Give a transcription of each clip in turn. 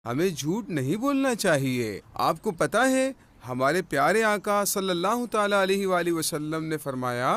ہمیں جھوٹ نہیں بولنا چاہیے۔ آپ کو پتہ ہے ہمارے پیارے آقا صلی اللہ تعالی علیہ وآلہ وسلم نے فرمایا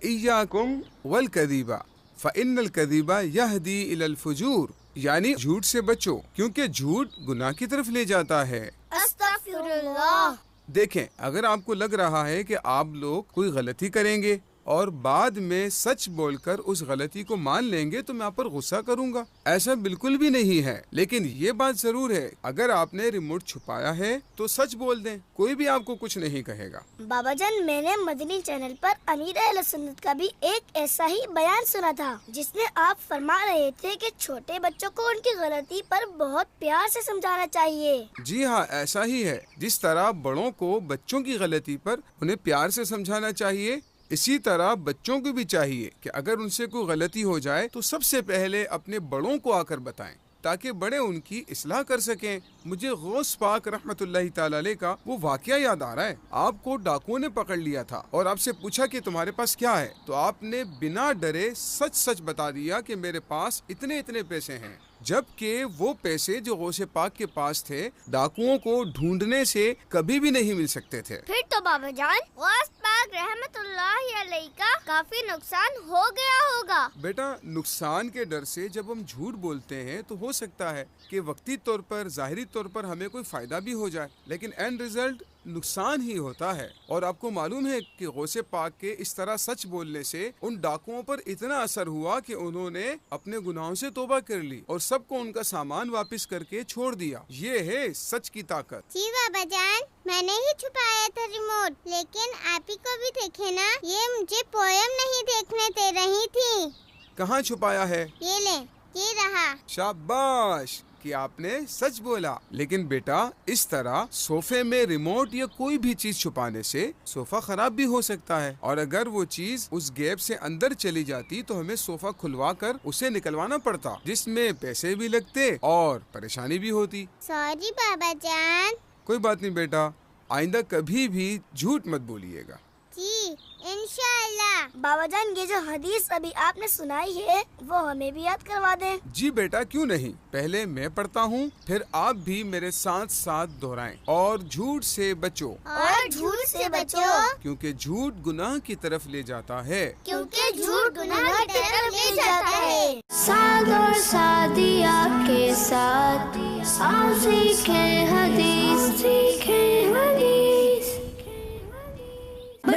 ایاکم والکذیب فإن الکذیب یہدی الی الفجور، یعنی جھوٹ سے بچو کیونکہ جھوٹ گناہ کی طرف لے جاتا ہے۔ استغفر اللہ۔ دیکھیں، اگر آپ کو لگ رہا ہے کہ آپ لوگ کوئی غلطی کریں گے اور بعد میں سچ بول کر اس غلطی کو مان لیں گے تو میں آپ پر غصہ کروں گا، ایسا بالکل بھی نہیں ہے۔ لیکن یہ بات ضرور ہے، اگر آپ نے ریموٹ چھپایا ہے تو سچ بول دیں، کوئی بھی آپ کو کچھ نہیں کہے گا۔ بابا جان، میں نے مدنی چینل پر امیر اہل سنت کا بھی ایک ایسا ہی بیان سنا تھا جس میں آپ فرما رہے تھے کہ چھوٹے بچوں کو ان کی غلطی پر بہت پیار سے سمجھانا چاہیے۔ جی ہاں، ایسا ہی ہے۔ جس طرح بڑوں کو بچوں کی غلطی پر انہیں پیار سے سمجھانا چاہیے، اسی طرح بچوں کو بھی چاہیے کہ اگر ان سے کوئی غلطی ہو جائے تو سب سے پہلے اپنے بڑوں کو آ کر بتائیں تاکہ بڑے ان کی اصلاح کر سکیں۔ مجھے غوث پاک رحمت اللہ تعالی علیہ کا وہ واقعہ یاد آ رہا ہے۔ آپ کو ڈاکوؤں نے پکڑ لیا تھا اور آپ سے پوچھا کہ تمہارے پاس کیا ہے، تو آپ نے بنا ڈرے سچ سچ بتا دیا کہ میرے پاس اتنے اتنے پیسے ہیں، جبکہ وہ پیسے جو غوث پاک کے پاس تھے ڈاکوؤں کو ڈھونڈنے سے کبھی بھی نہیں مل سکتے تھے۔ پھر تو بابا جان غوث پاک رحمت اللہ علیہ کا کافی نقصان ہو گیا ہوگا۔ بیٹا، نقصان کے ڈر سے جب ہم جھوٹ بولتے ہیں تو ہو سکتا ہے کہ وقتی طور پر، ظاہری طور پر ہمیں کوئی فائدہ بھی ہو جائے، لیکن اینڈ ریزلٹ نقصان ہی ہوتا ہے۔ اور آپ کو معلوم ہے کہ غوث پاک کے اس طرح سچ بولنے سے ان ڈاکوؤں پر اتنا اثر ہوا کہ انہوں نے اپنے گناہوں سے توبہ کر لی اور سب کو ان کا سامان واپس کر کے چھوڑ دیا۔ یہ ہے سچ کی طاقت۔ جی بابا جان، میں نے ہی چھپایا تھا ریموٹ، لیکن آپ ہی کو بھی دیکھے نا، یہ مجھے پویم نہیں دیکھنے دے رہی تھی۔ کہاں چھپایا ہے؟ یہ لیں، یہ رہا۔ شاباش کہ آپ نے سچ بولا۔ لیکن بیٹا، اس طرح صوفے میں ریموٹ یا کوئی بھی چیز چھپانے سے صوفہ خراب بھی ہو سکتا ہے، اور اگر وہ چیز اس گیپ سے اندر چلی جاتی تو ہمیں صوفہ کھلوا کر اسے نکلوانا پڑتا، جس میں پیسے بھی لگتے اور پریشانی بھی ہوتی۔ سوری بابا جان۔ کوئی بات نہیں بیٹا، آئندہ کبھی بھی جھوٹ مت بولیے گا۔ جی انشاءاللہ۔ بابا جان، یہ جو حدیث ابھی آپ نے سنائی ہے وہ ہمیں بھی یاد کروا دیں۔ جی بیٹا، کیوں نہیں، پہلے میں پڑھتا ہوں پھر آپ بھی میرے ساتھ ساتھ دہرائیں۔ اور جھوٹ سے بچو، اور جھوٹ سے بچو، کیونکہ جھوٹ گناہ کی طرف لے جاتا ہے۔ کیونکہ جھوٹ گناہ کی طرف لے جاتا ہے۔ سعد اور سعدیہ کے ساتھ آؤ سیکھیں حدیث، سیکھیں